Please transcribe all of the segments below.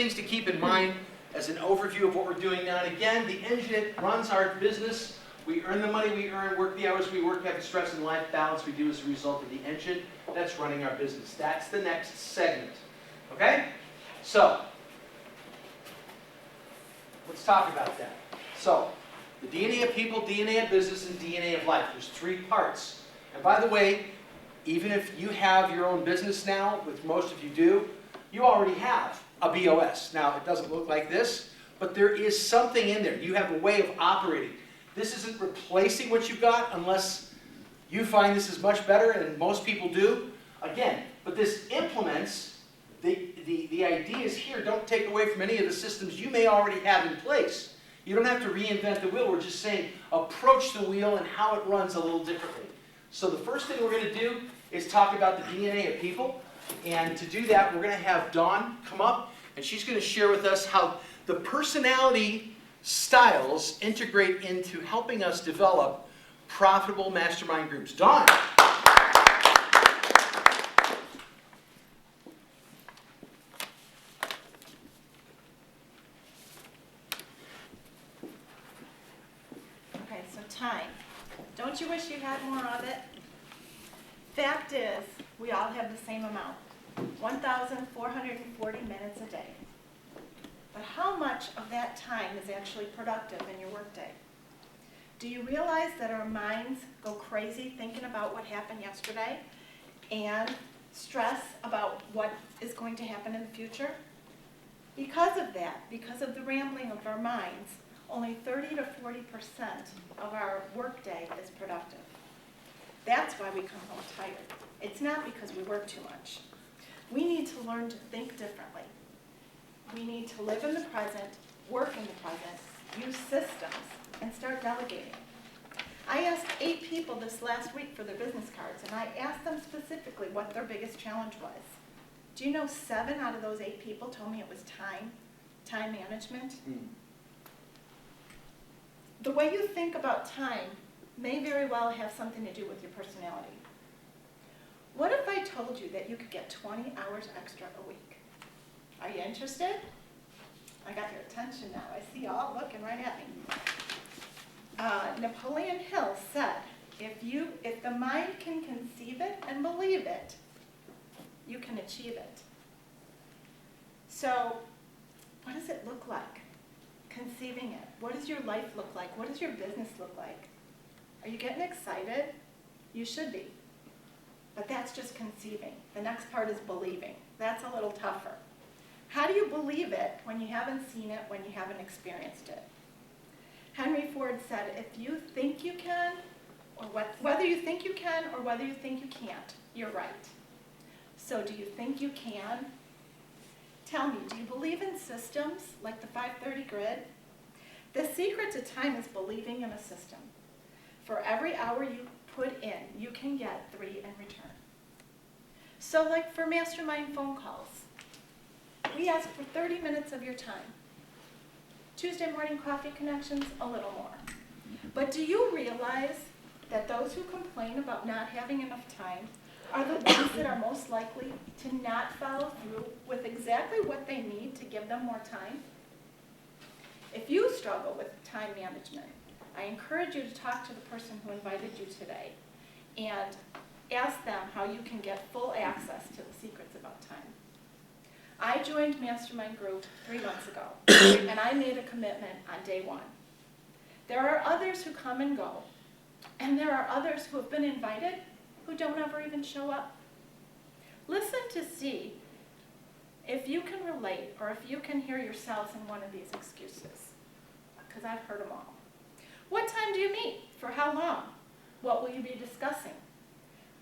things to keep in mind as an overview of what we're doing now. And again, the engine that runs our business, we earn the money we earn, work the hours we work, have the stress and life balance we do as a result of the engine that's running our business. That's the next segment. Okay? So, let's talk about that. So, the DNA of people, DNA of business, and DNA of life. There's 3 parts. And by the way, even if you have your own business now, which most of you do, you already have a BOS. Now, it doesn't look like this, but there is something in there. You have a way of operating. This isn't replacing what you've got unless you find this is much better, and most people do. Again, but this implements the ideas here. Don't take away from any of the systems you may already have in place. You don't have to reinvent the wheel. We're just saying approach the wheel and how it runs a little differently. So the first thing we're going to do is talk about the DNA of people. And to do that, we're going to have Dawn come up, and she's going to share with us how the personality styles integrate into helping us develop profitable mastermind groups. Dawn. Okay, so time. Don't you wish you had more of it? Fact is, we all have the same amount, 1,440 minutes a day. But how much of that time is actually productive in your workday? Do you realize that our minds go crazy thinking about what happened yesterday and stress about what is going to happen in the future? Because of that, because of the rambling of our minds, only 30 to 40% of our workday is productive. That's why we come home tired. It's not because we work too much. We need to learn to think differently. We need to live in the present, work in the present, use systems, and start delegating. I asked 8 people this last week for their business cards, and I asked them specifically what their biggest challenge was. Do you know 7 out of those 8 people told me it was time management? The way you think about time may very well have something to do with your personality. What if I told you that you could get 20 hours extra a week? Are you interested? I got your attention now. I see you all looking right at me. Napoleon Hill said, if the mind can conceive it and believe it, you can achieve it. So, what does it look like? Conceiving it. What does your life look like? What does your business look like? Are you getting excited? You should be. But that's just conceiving. The next part is believing. That's a little tougher. How do you believe it when you haven't seen it, when you haven't experienced it? Henry Ford said, if you think you can, or whether you think you can or whether you think you can't, you're right. So do you think you can? Tell me, do you believe in systems like the 530 grid? The secret to time is believing in a system. For every hour you put in, you can get 3 in return. So like for mastermind phone calls, we ask for 30 minutes of your time. Tuesday morning coffee connections, a little more. But do you realize that those who complain about not having enough time are the ones that are most likely to not follow through with exactly what they need to give them more time? If you struggle with time management, I encourage you to talk to the person who invited you today and ask them how you can get full access to the secrets about time. I joined Mastermind Group 3 months ago, and I made a commitment on day 1. There are others who come and go, and there are others who have been invited who don't ever even show up. Listen to see if you can relate or if you can hear yourselves in one of these excuses, because I've heard them all. What time do you meet? For how long? What will you be discussing?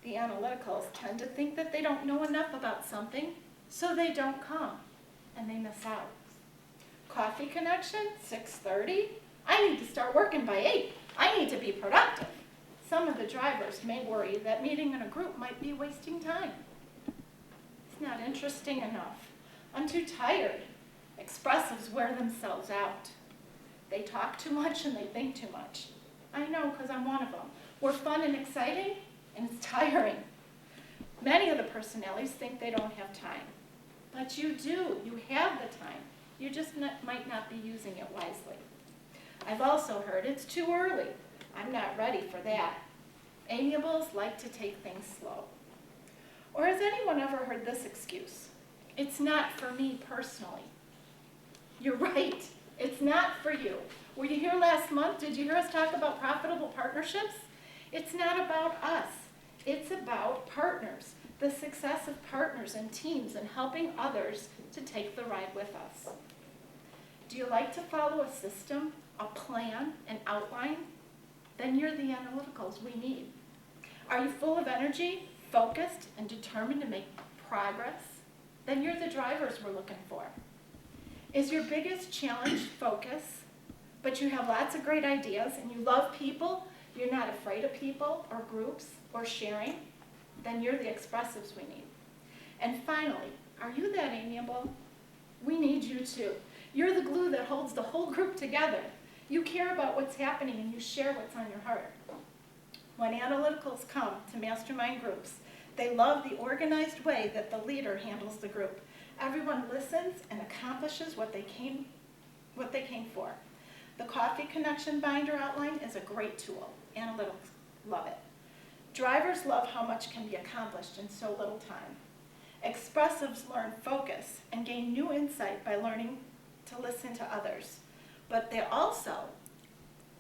The analyticals tend to think that they don't know enough about something, so they don't come, and they miss out. Coffee connection, 6:30? I need to start working by 8. I need to be productive. Some of the drivers may worry that meeting in a group might be wasting time. It's not interesting enough. I'm too tired. Expressives wear themselves out. They talk too much and they think too much. I know, because I'm one of them. We're fun and exciting, and it's tiring. Many of the personalities think they don't have time. But you do. You have the time. You just might not be using it wisely. I've also heard it's too early. I'm not ready for that. Amiables like to take things slow. Or has anyone ever heard this excuse? It's not for me personally. You're right. It's not for you. Were you here last month? Did you hear us talk about profitable partnerships? It's not about us. It's about partners, the success of partners and teams and helping others to take the ride with us. Do you like to follow a system, a plan, an outline? Then you're the analyticals we need. Are you full of energy, focused, and determined to make progress? Then you're the drivers we're looking for. Is your biggest challenge focus, but you have lots of great ideas and you love people, you're not afraid of people or groups or sharing? Then you're the expressives we need. And finally, are you that amiable? We need you too. You're the glue that holds the whole group together. You care about what's happening and you share what's on your heart. When analyticals come to mastermind groups, they love the organized way that the leader handles the group. Everyone listens and accomplishes what they came for. The coffee connection binder outline is a great tool. Analytics love it. Drivers love how much can be accomplished in so little time. Expressives learn focus and gain new insight by learning to listen to others. But they also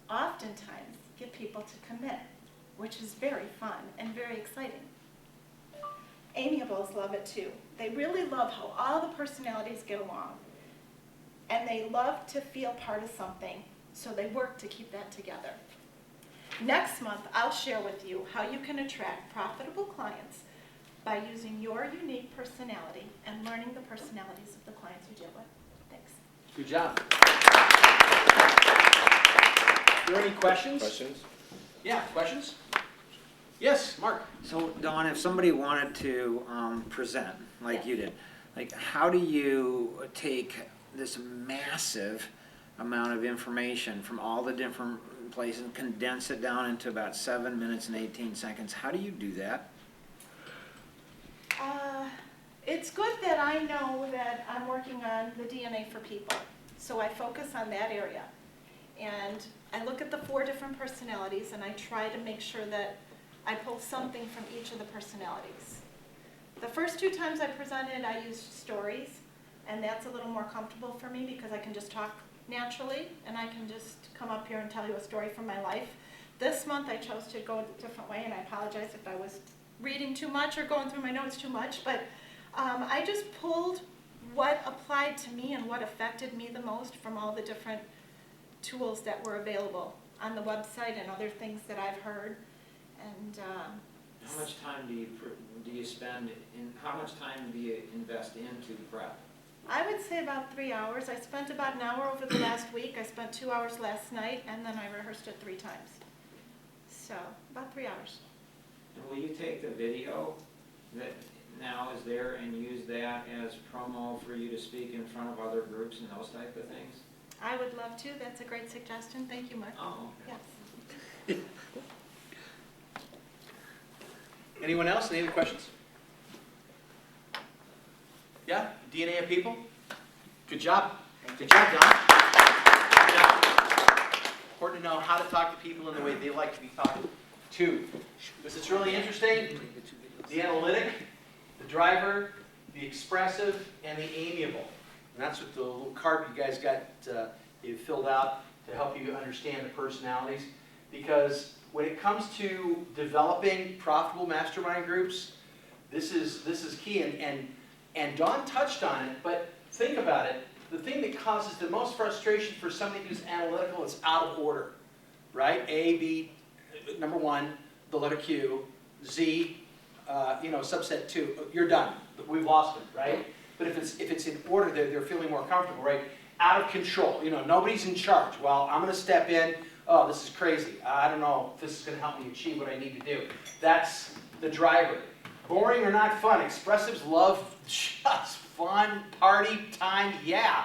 oftentimes get people to commit, which is very fun and very exciting. Amiables love it too. They really love how all the personalities get along. And they love to feel part of something, so they work to keep that together. Next month, I'll share with you how you can attract profitable clients by using your unique personality and learning the personalities of the clients you deal with. Thanks. Good job. Are there any questions? Questions? Yeah, questions? Yes, Mark. So, Dawn, if somebody wanted to present like you did, like how do you take this massive amount of information from all the different places and condense it down into about 7 minutes and 18 seconds? How do you do that? It's good that I know that I'm working on the DNA for people, so I focus on that area. And I look at the 4 different personalities and I try to make sure that I pull something from each of the personalities. The first 2 times I presented, I used stories, and that's a little more comfortable for me because I can just talk naturally and I can just come up here and tell you a story from my life. This month I chose to go a different way, and I apologize if I was reading too much or going through my notes too much, but I just pulled what applied to me and what affected me the most from all the different tools that were available on the website and other things that I've heard. And How much time do you spend in? How much time do you invest into prep? I would say about 3 hours. I spent about an hour over the last week. I spent 2 hours last night, and then I rehearsed it 3 times. So about 3 hours. And will you take the video that now is there and use that as promo for you to speak in front of other groups and those type of things? I would love to. That's a great suggestion. Thank you, Mark. Oh, okay. Yes. Anyone else? Any other questions? Yeah? DNA of people? Good job. Good job, Don. Good job. Important to know how to talk to people in the way they like to be talked to. This is really interesting. The analytic, the driver, the expressive, and the amiable. And that's what the little card you guys got you filled out to help you understand the personalities. Because when it comes to developing profitable mastermind groups, this is key. And Dawn touched on it, but think about it. The thing that causes the most frustration for somebody who's analytical is out of order, right? A, B, number 1, the letter Q, Z, subset 2. You're done. We've lost them, right? But if it's in order, they're feeling more comfortable, right? Out of control. Nobody's in charge. Well, I'm going to step in. Oh, this is crazy. I don't know if this is going to help me achieve what I need to do. That's the driver. Boring or not fun. Expressives love just fun, party, time, yeah.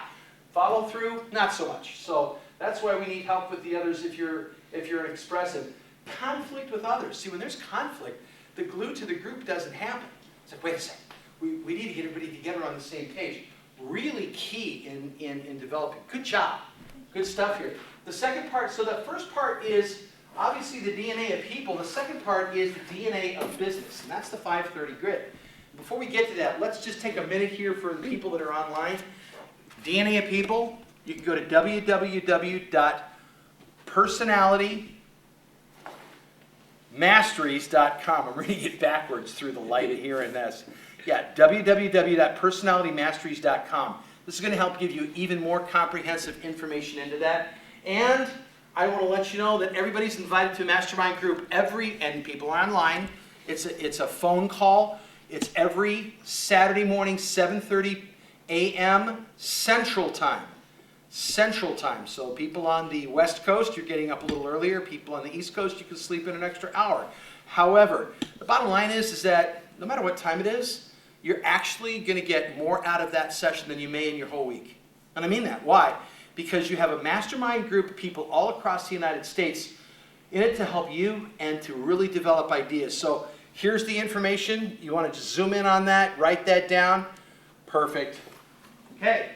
Follow through, not so much. So that's why we need help with the others if you're an expressive. Conflict with others. See, when there's conflict, the glue to the group doesn't happen. It's like, wait a second. We need to get everybody together on the same page. really key in developing. Good job. Good stuff here. The second part, so the first part is obviously the DNA of people. The second part is the DNA of business, and that's the 530 grid. Before we get to that, let's just take a minute here for the people that are online. DNA of people, you can go to www.personalitymasteries.com. I'm reading it backwards through the light here in this. Yeah, www.personalitymasteries.com. This is going to help give you even more comprehensive information into that. And I want to let you know that everybody's invited to a mastermind group and people are online. It's a phone call. It's every Saturday morning, 7:30 a.m. Central Time. Central Time. So people on the West Coast, you're getting up a little earlier. People on the East Coast, you can sleep in an extra hour. However, the bottom line is that no matter what time it is, you're actually going to get more out of that session than you may in your whole week. And I mean that. Why? Because you have a mastermind group of people all across the United States in it to help you and to really develop ideas. So here's the information. You want to just zoom in on that, write that down. Perfect. Okay.